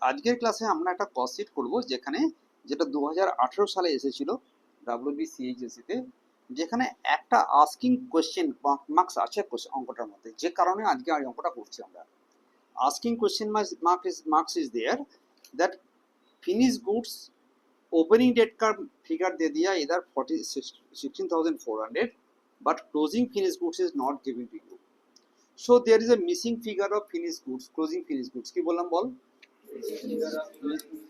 আজকের ক্লাসে আমরা একটা কস্ট শিট করব যেটা 2018 সালে এসেছিল WBCHSC তে, যেখানে একটা আস্কিং কোশ্চেন মার্কস আছে অঙ্কটার মধ্যে, যে কারণে আজকে এই অঙ্কটা করছি আমরা। Asking question marks is there that finish goods opening date का फिगर दे दिया इधर 16,400, but closing finished goods is not given to you. So there is a missing figure of finished goods, closing finished goods. কি বললাম বল?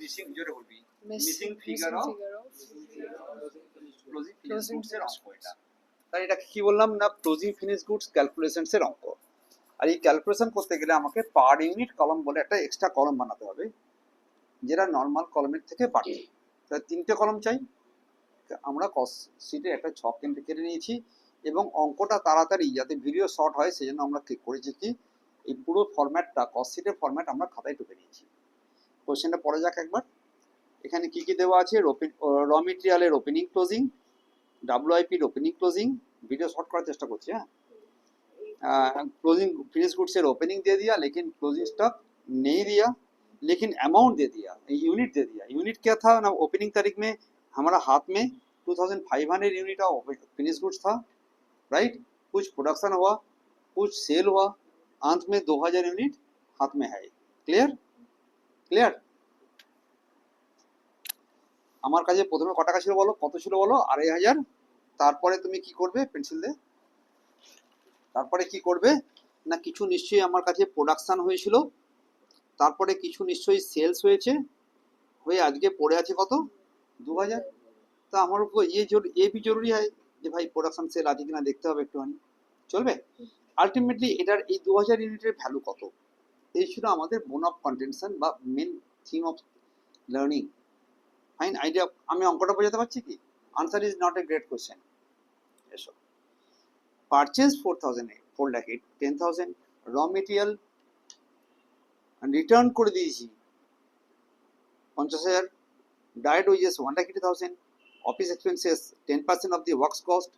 Missing জোরে বলবি। Missing figure of closing finish goods এর অঙ্ক এটা। তাই এটা কি বললাম না, ক্লোজিং ফিনিশ গুডস ক্যালকুলেশনস এর অঙ্ক। আর এই ক্যালকুলেশন করতে গেলে আমাকে পার ইউনিট কলম বলে একটা এক্সট্রা কলম বানাতে হবে, যেটা নর্মাল কলমের থেকে বাড়ে। তাই তিনটে কলম চাই। আমরা কস্ট শিটে একটা ছক কেটে নিয়েছি, এবং অঙ্কটা তাড়াতাড়ি যাতে ভিডিও শর্ট হয় সেজন্য আমরা করেছি কি, এই পুরো ফরম্যাটটা কস্ট শিটের ফরম্যাট আমরা খাতায় টুকে নিয়েছি। কোশ্চেনটা পড়ে যাক একবার। এখানে কি কি দেওয়া আছে? র মেটেরিয়ালের ওপেনিং ক্লোজিং, WIPর ওপেনিং ক্লোজিং, ভিডিও শর্ট করার চেষ্টা করছি। हाँ, क्लोजिंग फिनिश गुड्स से ओपनिंग दे दिया, लेकिन क्लोजिंग स्टॉक नहीं दिया, लेकिन अमाउंट दे दिया, यूनिट दे दिया। यूनिट क्या था ना, ओपनिंग तारीख में हमारा हाथ में 2500 यूनिट ऑफ फिनिश गुड्स था, राइट। कुछ प्रोडक्शन हुआ, कुछ सेल हुआ, अंत में 2000 यूनिट हाथ में है। Clear clear? আমার কাছে প্রথমে কত টাকা ছিল বলো, কত ছিল বলো? 2500। তারপরে তুমি কি করবে? পেন্সিল দে। তারপরে কি করবে না, কিছু নিশ্চয়ই আমার কাছে প্রোডাকশন হয়েছিল, তারপরে কিছু নিশ্চয়ই সেলস হয়েছে, হয়ে আজকে পড়ে আছে কত? 2000। তা আমার উপর ये भी জরুরি হয় যে ভাই প্রোডাকশন সেল আছে কিনা দেখতে হবে একটুখানি, চলবে? আলটিমেটলি এটার এই 2000 ইউনিটের ভ্যালু কত, এই ছিল আমাদের বোন অফ কন্টেনশন বা main theme of learning. Fine idea? আমি অঙ্কটা বোঝাতে পারছি কি? Answer is not a great question. এসো, পারচেজ 4,000 10,000, র মেটেরিয়াল রিটার্ন করে দিয়েছি 50,000, ডাইরেক্ট ওয়েজেস 1,80,000, অফিস এক্সপেন্সেস 10% of the works cost,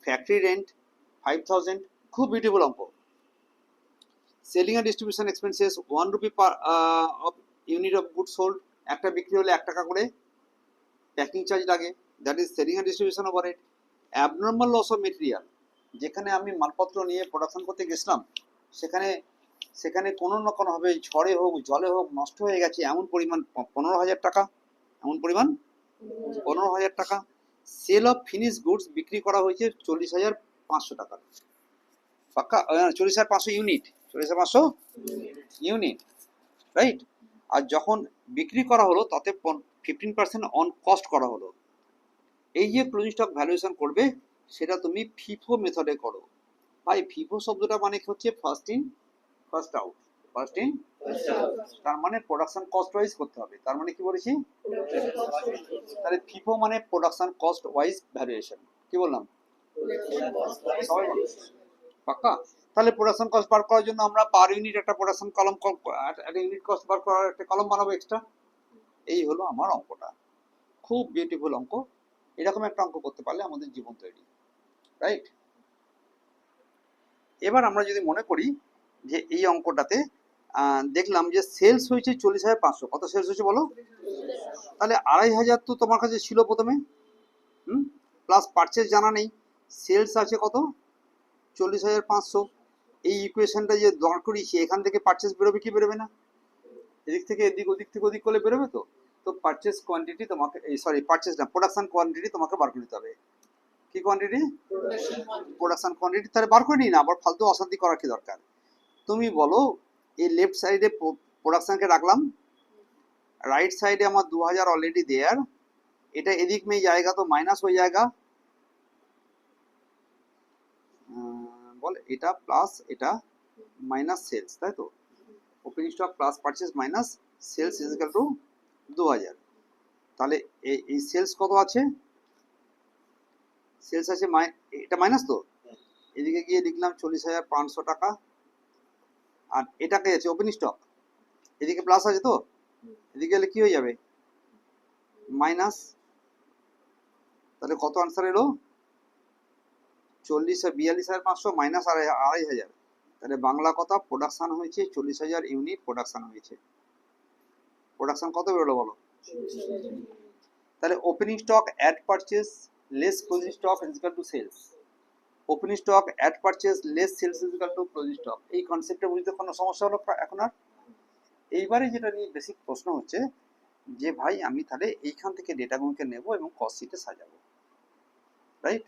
factory rent 5,000। খুব বিউটিফুল অঙ্ক। Selling and distribution expenses 1 rupee per of unit of goods sold. একটা বিক্রি হলে 1 টাকা করে প্যাকিং চার্জ লাগে, that is selling and distribution overhead. Abnormal loss of material, যেখানে আমি মালপত্র নিয়ে প্রোডাকশন করতে গেছিলাম, সেখানে কোনো না কোনোভাবে ঝড়ে হোক জলে হোক নষ্ট হয়ে গেছে, এমন পরিমাণ 15,000 টাকা, এমন পরিমাণ 15,000 টাকা। সেল অফ ফিনিশ গুডস, বিক্রি করা হয়েছে 40,500 টাকা, পাক্কা 40,500 ইউনিট, 40,500 ইউনিট, রাইট। আর যখন বিক্রি করা হলো তাতে 15% অন কস্ট করা হলো। এই যে ক্লোজিং স্টক ভ্যালুয়েশন করবে, সেটা তুমি ফিফো মেথডে করো। ভাই ফিফো শব্দটা মানে হচ্ছে first in first out, first in, তার মানে প্রোডাকশন কস্ট ওয়াইজ করতে হবে। তার মানে কি বলেছি? তাহলে ফিফো মানে প্রোডাকশন কস্ট ওয়াইজ ভ্যালুয়েশন। কি বললাম? সবাই বলো পাক্কা? তাহলে প্রোডাকশন কস্ট বার করার জন্য আমরা পার ইউনিট একটা প্রোডাকশন কলম, একটা ইউনিট কস্ট বার করার একটা কলম বানাবো এক্সট্রা। এই হলো আমার অঙ্কটা। খুব বিউটিফুল অঙ্ক। এরকম একটা অঙ্ক করতে পারলে আমাদের জীবন তৈরি, রাইট। এবার আমরা যদি মনে করি যে এই অঙ্কটাতে দেখলাম যে সেলস হয়েছে 40,500। কত সেলস হয়েছে বলো? তাহলে 2,500 তো তোমার কাছে ছিল প্রথমে, প্লাস পারচেজ জানা নেই, সেলস আছে কত? 40,500। এই ইকুয়েশনটা যে দর করিয়েছি, এখান থেকে পারচেজ বেরোবে কি বেরোবে না? এদিক থেকে এদিক, ওদিক থেকে ওদিক করলে বেরোবে তো। তো পারচেজ কোয়ান্টিটি তোমাকে, পারচেজ না, প্রোডাকশন কোয়ান্টিটি তোমাকে বার করে নিতে হবে। কি কোয়ান্টিটি? Production quantity. তাহলে বার করে নিই না, আবার ফালতু অশান্তি করার কি দরকার? তুমি বলো, এই লেফট সাইডে প্রোডাকশনকে রাখলাম, राइट साइड আমার 2000 ऑलरेडी देयर, এটা এদিক में जाएगा तो माइनस हो जाएगा, বল এটা প্লাস এটা মাইনাস সেলস, তাই তো? Opening stock plus purchase minus sales is equal to 2000। তাহলে এই সেলস কত আছে? সেলস আছে এটা মাইনাস, তো এদিকে গিয়ে লিখলাম 40,500 টাকা, আর এটাকে আছে ওপেনিং স্টক, এদিকে প্লাস আছে, তো এদিকে গেলে কি হয়ে যাবে? মাইনাস। তাহলে কত আনসার এলো? 42,500 মাইনাস 2,500। তাহলে বাংলা কথা, প্রোডাকশন হয়েছে 40,000 ইউনিট প্রোডাকশন হয়েছে। প্রোডাকশন কত বেরোলো বলো? তাহলে opening stock at purchase less closing stock is equal to sales. Opening stock at purchase less sales is equal to closing stock. এই কনসেপ্টটা বুঝতে কোনো সমস্যা হলো এখন আর? এইবারে যেটা নিয়ে বেসিক প্রশ্ন হচ্ছে যে ভাই আমি তাহলে এইখান থেকে ডেটাগুলোকে নেব এবং কস্ট শিটে সাজাবো, রাইট?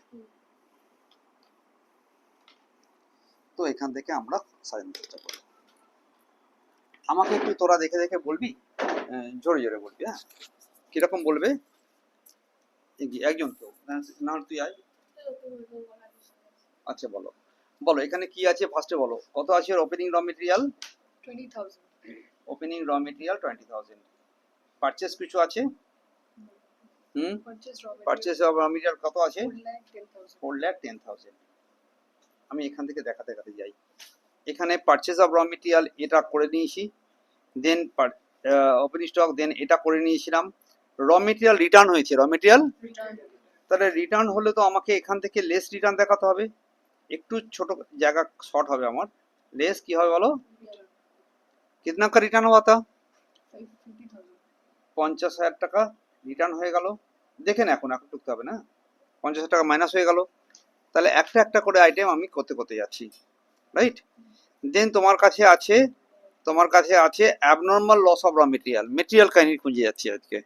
তো এখান থেকে আমরা সাজানোর চেষ্টা করব। আমাকে একটু তোরা দেখে দেখে বলবি, জোরে জোরে বলবি, হ্যাঁ? কিরকম বলবে? একজন কেউ না, তুই আয়। আচ্ছা বলো বলো এখানে কি আছে ফার্স্টে বলো। কত আছে ওপেনিং র মেটেরিয়াল? 20,000. ওপেনিং র মেটেরিয়াল 20,000। পারচেজ কিছু আছে? Purchase raw material. Purchase of raw material কত আছে? 4,10,000. 4,10,000। আমি এখান থেকে দেখাতে দেখাতে যাই। এখানে পারচেজ অফ র মেটেরিয়াল এটা করে নিয়েছি, দেন ওপেনিং স্টক, দেন এটা করে নিয়েছিলাম। র মেটেরিয়াল রিটার্ন হয়েছে, র মেটেরিয়াল Return. তাহলে রিটার্ন হলে তো আমাকে এখান থেকে লেস রিটার্ন দেখাতে হবে। একটু ছোট জায়গা শর্ট হবে আমার, लेस की হবে বলো? कितना का रिटर्न हुआ था? 50,000 টাকা রিটার্ন হয়ে গেল। দেখেন এখন টুকতে হবে না, 50,000 টাকা মাইনাস হয়ে গেল। তাহলে একটা একটা করে আইটেম আমি করতে করতে যাচ্ছি, রাইট? দেন তোমার কাছে আছে abnormal loss of raw material. Material কাহিনী খুঁজে যাচ্ছি আজকে।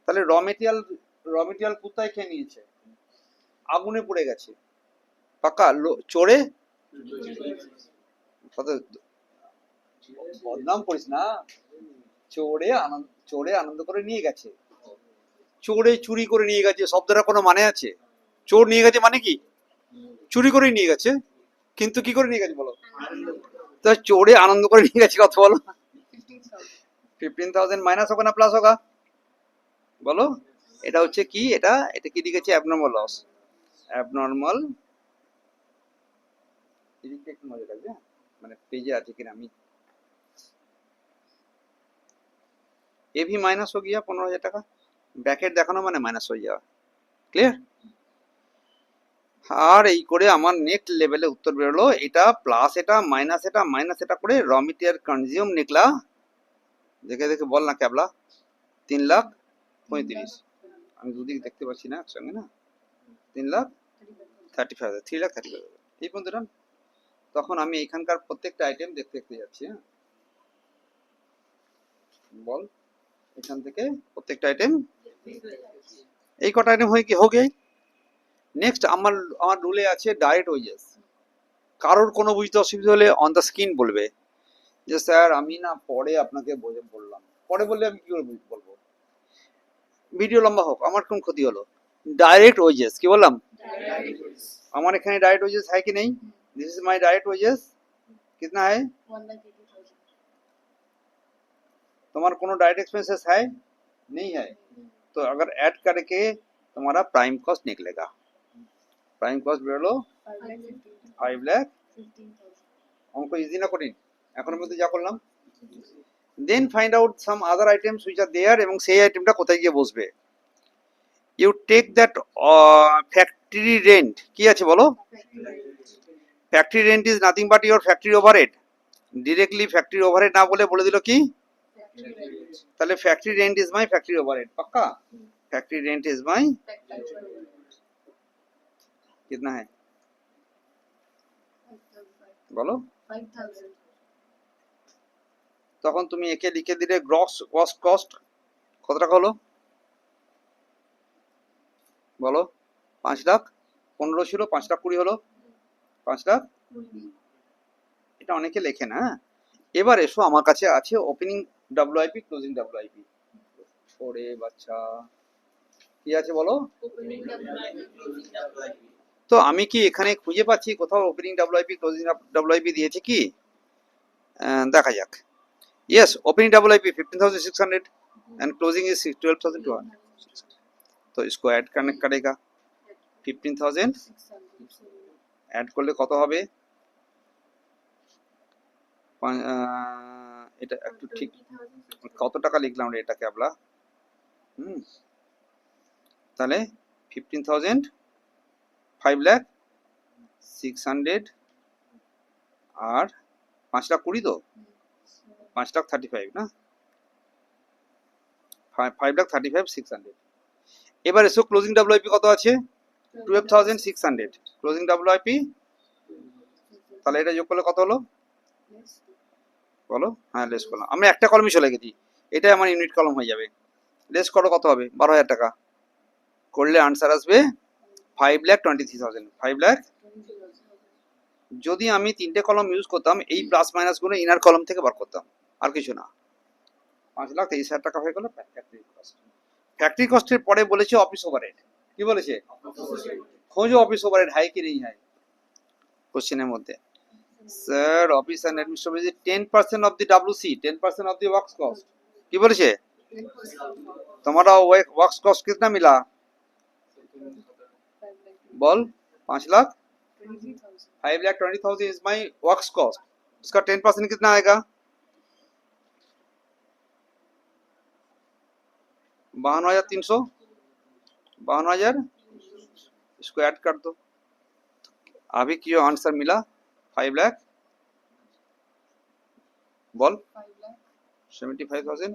তাহলে র মেটেরিয়াল কোথায় খেয়ে নিয়েছে? আগুনে পড়ে গেছে, পাকা চোরে। কত বদনাম করিস না, চোরে আনন্দ করে নিয়ে গেছে, চোরে চুরি করে নিয়ে গেছে। শব্দটা কোনো মানে আছে? চোর নিয়ে গেছে মানে কি? চুরি করে নিয়ে গেছে, কিন্তু কি করে নিয়ে গেছে বলো? তো চোরে আনন্দ করে নিয়ে গেছে কত বলো? 15,000 মাইনাস হবে না প্লাস হোগা বলো? এটা হচ্ছে কি, এটা কি লিখেছে? Abnormal loss. অ্যাবনর্মাল, এদিকে একটু নজর রাখবে, মানে পেজে আছে কিনা। আমি ये भी माइनस हो गया 15,000 টাকা, ব্র্যাকেট দেখানো মানে মাইনাস হয়ে যাওয়া, ক্লিয়ার? আর এই করে আমার নেক্সট লেভেলে উত্তর বেরোলো। এটা প্লাস এটা মাইনাস এটা করে র মেটেরিয়াল কনজিউম নিকলা, দেখে দেখে বল না ক্যাবলা, 3,35,000। আমি দুদিক দেখতে পাচ্ছি না একসঙ্গে না, 3,35,000, 3,35,000 এই পর্যন্ত। তখন আমি এখানকার প্রত্যেকটা আইটেম দেখতে দেখতে যাচ্ছি, হ্যাঁ বল, এখান থেকে প্রত্যেকটা আইটেম, এই কটা আইটেম হয়ে গিয়ে নেক্সট আমার রুলে আছে ডাইরেক্ট ওয়েজেস। কারোর কোনো বুঝতে অসুবিধা হলে অন দ্য স্ক্রিন বলবে যে স্যার আমি না পরে আপনাকে বললাম। পরে বললে আমি কি করে বলবো? ভিডিও লম্বা হোক, আমার কোন ক্ষতি হলো? ডাইরেক্ট ওয়েজেস কি বললাম? আমার এখানে ডাইরেক্ট ওয়েজেস है कि नहीं? This is my direct wages. कितना है? 1,80,000. तुम्हारा कोनो डायरेक्ट एक्सपेंसेस है? नहीं है। तो अगर ऐड करके तुम्हारा प्राइम कॉस्ट निकलेगा। प्राइम कॉस्ट বেরোলো 5,15,000। অঙ্ক ইজি না কঠিন? এখনের মধ্যে যা করলাম। Then find out some other items which are there, এবং সেই আইটেমটা কোথায় গিয়ে বসবে। You take that factory rent, কি আছে বলো? Factory rent is nothing but your factory overhead. Directly factory overhead না বলে দিল কি? তাহলে factory rent is my factory overhead, पक्का? फैक्ट्री रेंट इज माई, कितना है বলো? 5,000. তখন তুমি একে লিখে দিলে গ্রস কস্ট কত টাকা হলো বলো? 5,15,000 ছিল, 5,20,000 হলো, 5,20,000। এটা অনেকে লেখে না। এবার এসো, আমার কাছে আছে ওপেনিং ডব্লিউআইপি, ক্লোজিং ডব্লিউআইপি। ওরে বাচ্চা, কি আছে বলো? তো আমি কি এখানে খুঁজে পাচ্ছি কোথাও ওপেনিং ডব্লিউআইপি ক্লোজিং ডব্লিউআইপি দিয়েছে কি? দেখা যাক। Yes, opening WIP 15,600 and closing is 12,200। तो इसको ऐड करने करेगा 15,000 ऐड করলে কত হবে? এটা একটু ঠিক কত টাকা লিখলাম রে এটাকে আমরা? তাহলে 15,000, 5,06,000 আর 5,20,000 তো 5,35,000 না? 5,35,600। এবার এসো ক্লোজিং ডাব্লিউআইপি কত আছে? 12,600 ক্লোজিং ডাব্লিউআইপি। তাহলে এটা যোগ করলে কত হলো বলো? হ্যাঁ লেস করলাম, আমরা একটা কলমই চলে গেছি, এটাই আমার ইউনিট কলম হয়ে যাবে। লেস করো কত হবে? 12,000 টাকা করলে আনসার আসবে 5,23,000। 5,00,000। যদি আমি তিনটে কলম ইউজ করতাম, এই প্লাস মাইনাস গুলো ইনার কলম থেকে বার করতাম, আর কিছু না। 5,23,000 টাকা হয়ে গেল ফ্যাক্টরি কস্ট। ফ্যাক্টরি কস্টের পরে বলেছে অফিস ওভারহেড। কি বলেছে? খোঁজো অফিস ওভারহেড হাই কি নেই হাই কোশ্চেনের মধ্যে। Sir office and administration 10% of the WC, 10% of the works cost. কি বলেছে? তোমারা वर्क्स कॉस्ट कितना मिला? बोल 5,00,000। 5,20,000 इज माई वर्क्स कॉस्ट। उसका 10% कितना आएगा? 52,300। 52,000 इसको ऐड कर दो। अभी क्यों आंसर मिला 5,00,000? बोल 75,000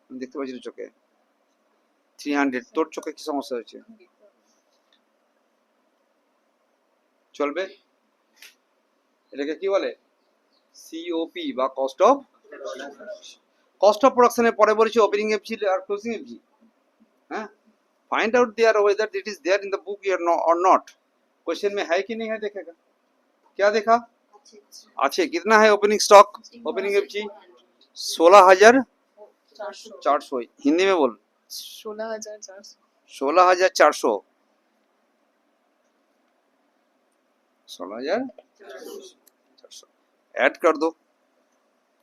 দেখতে পাচ্ছি চোখে। 300 তোর চোখে কি সমস্যা হয়েছে? চলবে? এটাকে কি বলে? সিওপি বা কস্ট অফ প্রোডাকশনের পরে বলেছি ওপেনিং এফজি আর ক্লোজিং এফজি। हाँ, find out there whether it is there in the book और नॉट। क्वेश्चन में है कि नहीं है देखेगा। क्या देखा? अच्छे कितना है opening stock? Opening FG 16,400। Hindi में बोल 16,400। 16,400। 16,400 ऐड कर दो,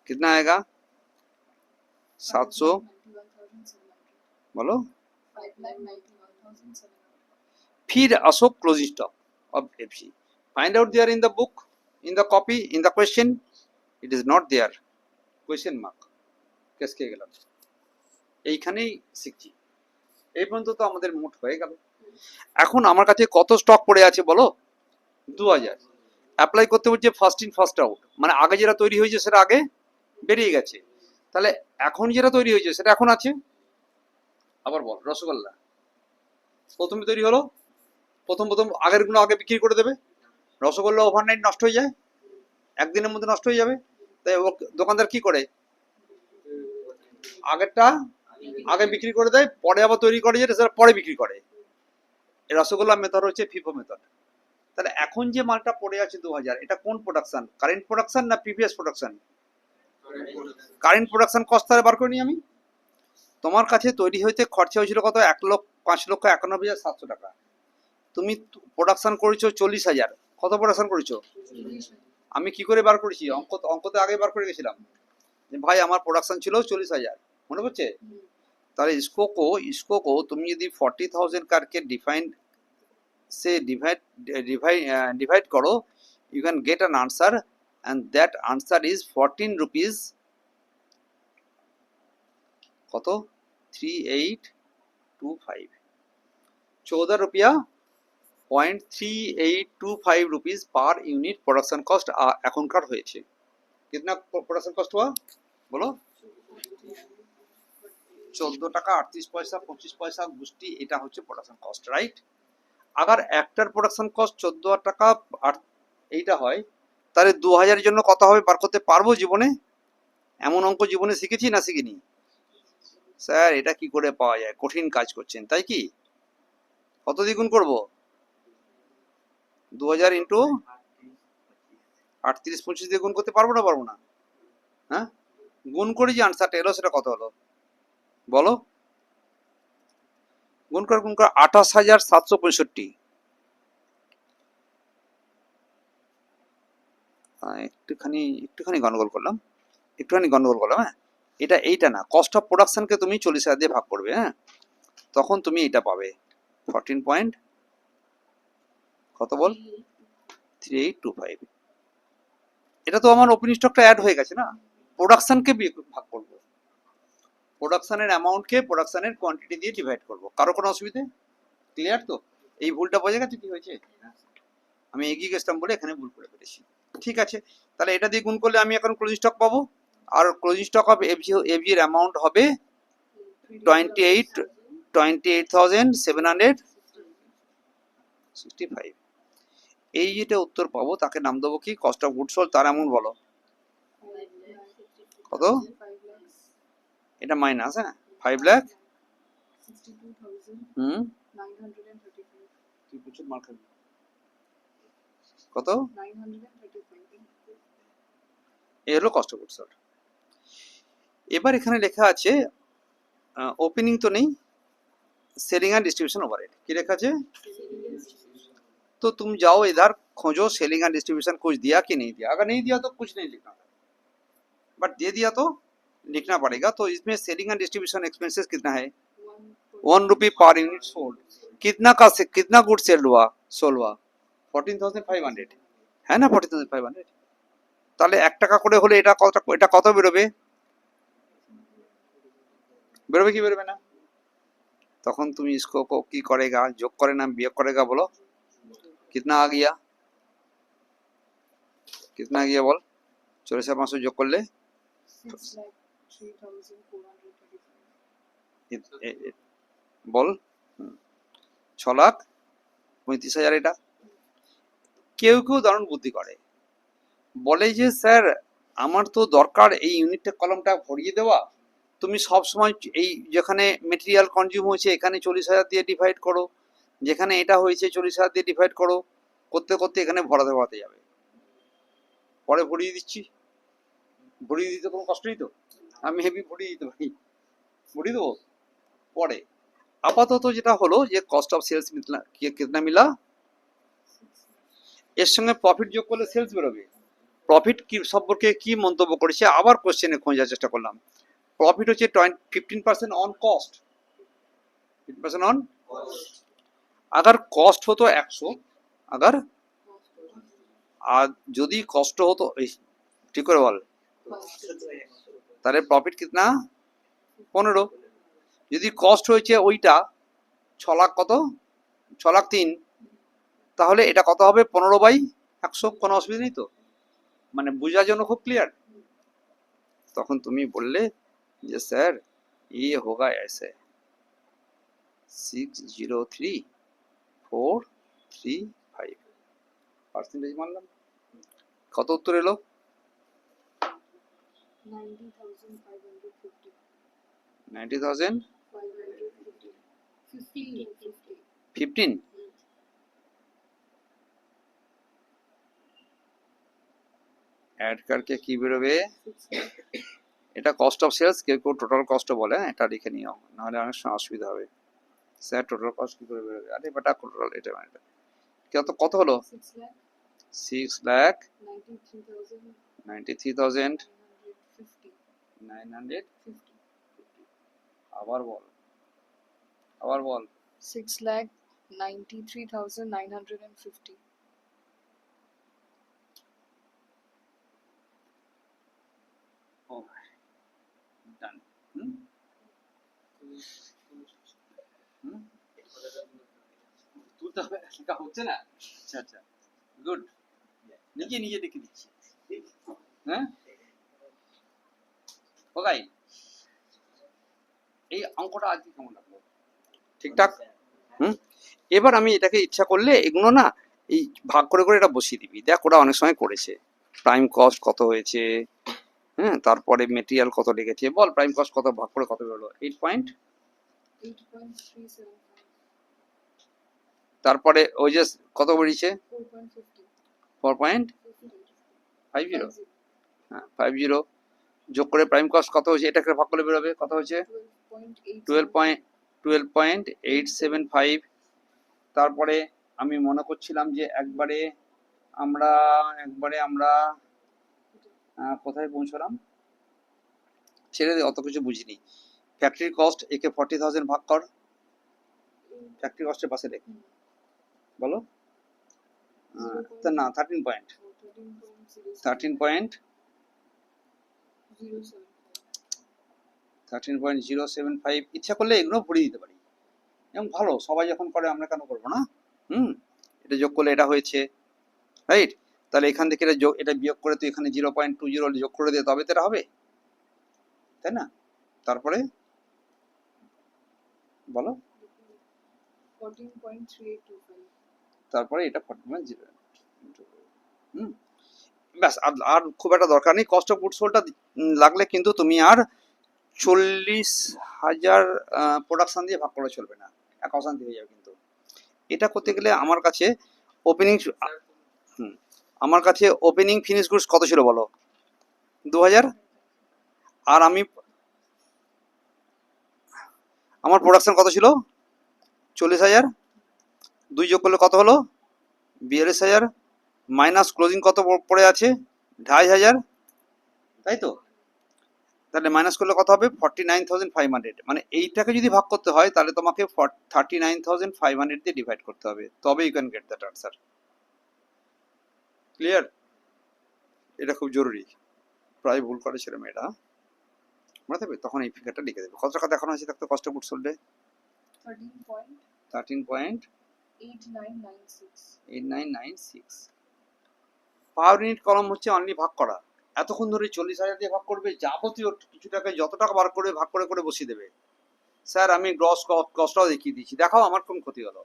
कितना आएगा? 700। बोलो। फिर Ashok closing stock of FC. Find out there in the book, in the copy, in the question. It is not there. Question mark. কেসকে গেলাম এইখানেই শিখছি। এই পর্যন্ত তো আমাদের মোট হয়ে গেল। এখন আমার কাছে কত স্টক পড়ে আছে বলো? 2,000। অ্যাপ্লাই করতে হচ্ছে ফার্স্ট ইন ফার্স্ট আউট, মানে আগে যেটা তৈরি হয়েছে সেটা আগে বেরিয়ে গেছে, তাহলে এখন যেটা তৈরি হয়েছে সেটা এখন আছে। আবার বল রসগোল্লা প্রথমে তৈরি হলো, প্রথম আগের গুলো আগে বিক্রি করে দেবে। রসগোল্লা ওভারনাইট নষ্ট হয়ে যায়, একদিনের মধ্যে নষ্ট হয়ে যাবে, তাই দোকানদার কি করে? আগেরটা আগে বিক্রি করে দেয়, পরে আবার তৈরি করে যেটা সেটা পরে বিক্রি করে। এই রসগোল্লা মেথড হচ্ছে ফিফো মেথড। তাহলে এখন যে মালটা পড়ে আছে 2,000, এটা কোন প্রোডাকশন? কারেন্ট প্রোডাকশন না previous production? Current production cost তাহলে বার করে নিই আমি। তোমার কাছে তৈরি হইতে খরচা হয়েছিল কত? 5,91,700 টাকা। তুমি প্রোডাকশন করেছো 40,000। কত প্রোডাকশন করেছো? আমি কি করে বার করেছি? অঙ্কতে আগে বার করে গেছিলাম যে ভাই আমার প্রোডাকশন ছিল 40,000, মনে পড়ছে? তাহলে इसको को তুমি যদি 40,000 करके डिवाइड करो, you can get an answer and that answer is 14 rupees কত? 3825। 14 रुपया 0.3825 rupees per unit production cost एखनकार হয়েছে। कितना प्रोडक्शन कॉस्ट हुआ बोलो? 14 টাকা 38 পয়সা 25 পয়সা গুষ্টি, এটা হচ্ছে প্রোডাকশন কস্ট, রাইট? আবার একটার প্রোডাকশন কস্ট 14 টাকা আর এইটা হয়, তাহলে 2,000 এর জন্য কত হবে বার করতে পারবো জীবনে? এমন অঙ্ক জীবনে শিখেছি না শিখিনি? স্যার এটা কি করে পাওয়া যায়? কঠিন কাজ করছেন তাই কি? কত দ্বিগুণ করব? 2,000 ইন্টু 38-25 দিয়ে গুণ করতে পারবো না? হ্যাঁ, গুণ করে যে আনসারটা এলো সেটা কত হলো বলো? গুণ করে 28,765। একটুখানি গন্ডগোল করলাম, হ্যাঁ। এইটা না, কস্ট অফ প্রোডাকশনকে তুমি 40,000 দিয়ে ভাগ করবে, হ্যাঁ, তখন তুমি এটা পাবে 14 পয়েন্ট কত বল? 3825। এটা তো আমার ওপেনিং স্টকটা অ্যাড হয়ে গেছে না, প্রোডাকশনকে ভাগ করব, প্রোডাকশনের অ্যামাউন্টকে প্রোডাকশনের কোয়ান্টিটি দিয়ে ডিভাইড করব। কারো কোনো অসুবিধে? ক্লিয়ার তো? এই ভুলটা বোঝা গেছে কি হয়েছে? আমি এগিয়ে গেছিলাম বলে এখানে ভুল করে ফেলেছি। ঠিক আছে, তাহলে এটা দিয়ে গুণ করলে আমি এখন ক্লোজিং স্টক পাবো, আর ক্লোজিং স্টক অফ এফজি এর অ্যামাউন্ট হবে 28,765 এই যেটা উত্তর পাবো তাকে নাম দেবো কি কস্ট অফ গুডস সোল্ড তার অ্যামাউন্ট বলো কত 5 lakhs. এটা মাইনাস হ্যাঁ 5 লাখ 62,935. হুম তুই প্রচুর মার খাবি কত 935. এই হলো কস্ট অফ গুডস সোল্ড এবার এখানে লেখা আছে ওপেনিং তো নেই सेलिंग एंड डिस्ट्रीब्यूशन ओवरहेड की लिखा है तो तुम जाओ इधर खोजो सेलिंग एंड डिस्ट्रीब्यूशन कुछ दिया कि नहीं दिया अगर नहीं दिया तो कुछ नहीं लिखना बट दे दिया तो लिखना पड़ेगा तो इसमें सेलिंग एंड डिस्ट्रीब्यूशन एक्सपेंसेस कितना है 1 रुपी पर यूनिट सोल्ड कितना गुड सेल हुआ 14,500 है ना 14,500 তাহলে 1 টাকা করে হলে এটা কত বেরোবে কি বেরোবে না तखन तुम इसको को की करेगा जोग करे ना वियोग करेगा बोलो कितना आ गया बोल 44,500 जोग कर ले 6,03,435. बोल 6,35,000 এটা কেউ কেউ দারুণ বুদ্ধি করে বলে যে স্যার আমার তো দরকার এই ইউনিটটা কলমটা ভরিয়ে দেওয়া তুমি সব সময় এই যেখানে মেটেরিয়াল কনজিউম হয়েছে এখানে 40,000 দিয়ে ডিভাইড করো যেখানে এটা হয়েছে 40,000 দিয়ে ডিভাইড করো করতে করতে এখানে ভরাতে যাবে পরে ভরিয়ে দিচ্ছি ভরিয়ে দিতে কোনো কষ্ট নেই তো আমি হেভি ভরিয়ে দিতে পারি ভরিয়ে দেবো পরে আপাতত যেটা হলো যে কস্ট অফ সেলস কিতনা মিলা এর সঙ্গে প্রফিট যোগ করলে সেলস বেরোবে প্রফিট কি সম্পর্কে কি মন্তব্য করেছে আবার কোশ্চেনে খোঁজার চেষ্টা করলাম प्रॉफिट হচ্ছে 15% ऑन कॉस्ट 15% ऑन अगर कॉस्ट हो तो 100 अगर আর যদি কষ্ট হতো ঠিক করে বল তাহলে প্রফিট কিতনা 15 যদি কস্ট হয়েছে ওইটা 6 লাখ কত 6 লাখ 3 তাহলে এটা কত হবে 15/100 কোনো অসুবিধা নেই তো মানে বোঝার জন্য খুব ক্লিয়ার তখন তুমি বললে ये सर ये होगा ऐसे 603435 परसेंटेज मानलाम কত উত্তর এলো 90,550. 90,000 15 ऐड करके কি বেরোবে এটা কস্ট অফ সেলস কেউ কেউ টোটাল কস্ট বলে এটা লিখে নিও নাহলে অনেক সময় অসুবিধা হবে স্যার টোটাল কস্ট কি করে বেরোবে আরে বেটা টোটাল এটা মানে কত হলো 6 লাখ 93,950 আবার বল 6,93,950. ডান তুলতে হবে লেখা হচ্ছে না আচ্ছা গুড নিজে লিখে দিচ্ছি হ্যাঁ ওকাই এই অঙ্কটা আজকে কেমন লাগলো ঠিকঠাক এবার আমি এটাকে ইচ্ছা করলে এগুলো না এই ভাগ করে করে এটা বসিয়ে দিবি দেখ ওরা অনেক সময় করেছে প্রাইম কস্ট কত হয়েছে হ্যাঁ তারপরে মেটেরিয়াল কত লেগেছে বল প্রাইম কস্ট কত ভাগ করে কত বেরোলো 8.375. তারপরে ওই যে কত বেরিয়েছে 4.50. 4.50 হ্যাঁ 50 যোগ করে প্রাইম কস্ট কত হয়েছে এটাকে ভাগ করে বেরোবে কত হয়েছে 12.875 তারপরে আমি মনে করছিলাম যে একবারে আমরা কোথায় পৌঁছলাম ছেড়ে দে অত কিছু বুঝিনি ফ্যাক্টরি কস্ট একে 40,000 ভাগ কর ফ্যাক্টরি কস্টের পাশে দেখ বলো না 13.075 ইচ্ছা করলে এগুলো ভরিয়ে দিতে পারি এবং ভালো সবাই যখন করে আমরা কেন করবো না এটা যোগ করলে এটা হয়েছে রাইট তাহলে এখান থেকে এটা বিয়োগ করে তুই এখানে 0.20 যোগ করে দে তবে তো এটা হবে তাই না তারপরে বলো 14.3825. তারপরে এটা 40.0 হুম ব্যাস আর খুব একটা দরকার নেই। কস্ট অফ গুডস সোল্ডটা লাগলে কিন্তু তুমি আর 40,000 প্রোডাকশন দিয়ে ভাগ করে চলবে না, এক অশান্তি হয়ে যাবে কিন্তু। এটা করতে গেলে আমার কাছে ওপেনিং আমার কাছে ওপেনিং ফিনিশ গুডস কত ছিল বলো? 2000। আর আমার প্রোডাকশন কত ছিল? 40,000। 2 যোগ করলে কত হলো? 42,000 মাইনাস ক্লোজিং কত পড়ে আছে? 2,500, তাই তো? তাহলে মাইনাস করলে কত হবে? 49,500। মানে এইটাকে যদি ভাগ করতে হয় তাহলে তোমাকে 39,500 দিয়ে ডিভাইড করতে হবে, তবে you can get that answer. Clear? এটা খুব জরুরি, প্রায় ভুল করেছিল মেয়েটা, মনে থাকবে? তখন এই ফিগারটা লিখে দেবে। কত টাকা দেখানো হয়েছে দেখতে কস্ট অফ গুডস সোল্ডে? 13.8996. 13.8996। পাওয়ার ইউনিট কলম হচ্ছে অনলি ভাগ করা। এতক্ষণ ধরে 40,000 দিয়ে ভাগ করবে, যাবতীয় কিছু টাকায় যত টাকা বার করে ভাগ করে করে বসিয়ে দেবে। স্যার আমি গ্রস কস্টটাও দেখিয়ে দিচ্ছি, দেখাও আমার কোন ক্ষতি হলো।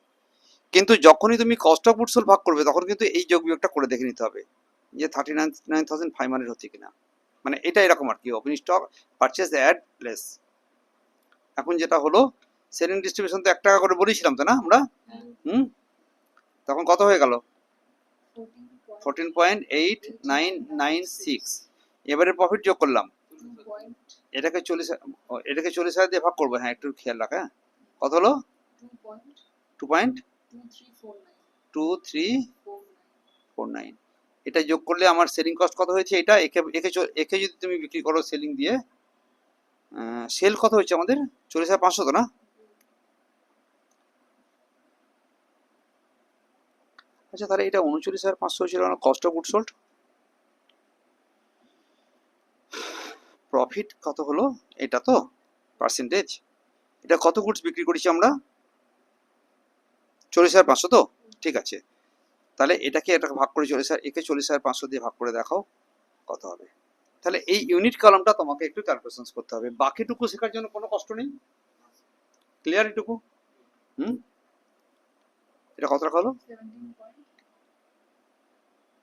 কিন্তু যখনই তুমি কস্ট অফ গুডস সোল্ড ভাগ করবে তখন কিন্তু এই যোগ বিয়োগটা করে দেখে নিতে হবে যে 39,500 হচ্ছে কিনা। মানে এটা এরকম আর কি, opening stock purchase add less. এখন যেটা হলো সেলিং ডিস্ট্রিবিউশন তো 1 টাকা করে বলেছিলাম তো না আমরা? তখন কত হয়ে গেল? 14.8996। এবারে প্রফিট যোগ করলাম, এটাকে 40,000 দিয়ে ভাগ করবো। হ্যাঁ একটু খেয়াল রাখ। হ্যাঁ কত হলো? 2.2349। এটা যোগ করলে আমার সেলিং কস্ট কত হয়েছে? এটা একে যদি তুমি বিক্রি করো সেলিং দিয়ে, সেল কত হয়েছে আমাদের? 40,500 তো না? আচ্ছা তাহলে এটা 39,500 ছিল না cost of goods sold? Profit কত হলো? এটা তো পার্সেন্টেজ। এটা কত গুডস বিক্রি করেছি আমরা? 40,500 তো? ঠিক আছে, তাহলে এটাকে ভাগ করে 40,000, একে 40,500 দিয়ে ভাগ করে দেখাও কত হবে। তাহলে এই ইউনিট কলামটা তোমাকে একটু ক্যালকুলেশন করতে হবে, বাকিটুকু শেখার জন্য কোনো কষ্ট নেই। ক্লিয়ার এটুকু? এটা কত টাকা হলো?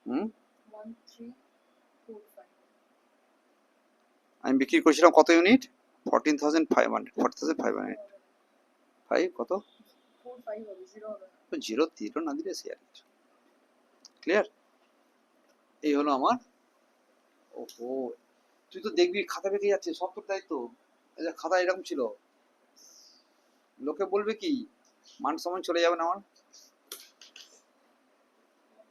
17.1345. আমি বিক্রি করেছিলাম কত ইউনিট? 14,500। 40,500 5 কত? 45 হবে, 0 হবে না। তো 0 না দিলে শেয়ার। ক্লিয়ার? এই হলো আমার। ওহো, তুই তো দেখবি খাতা বেঁকে যাচ্ছে, সব তোর দায়িত্ব। খাতা এরকম ছিল, লোকে বলবে কি? মান সম্মান চলে যাবে না আমার।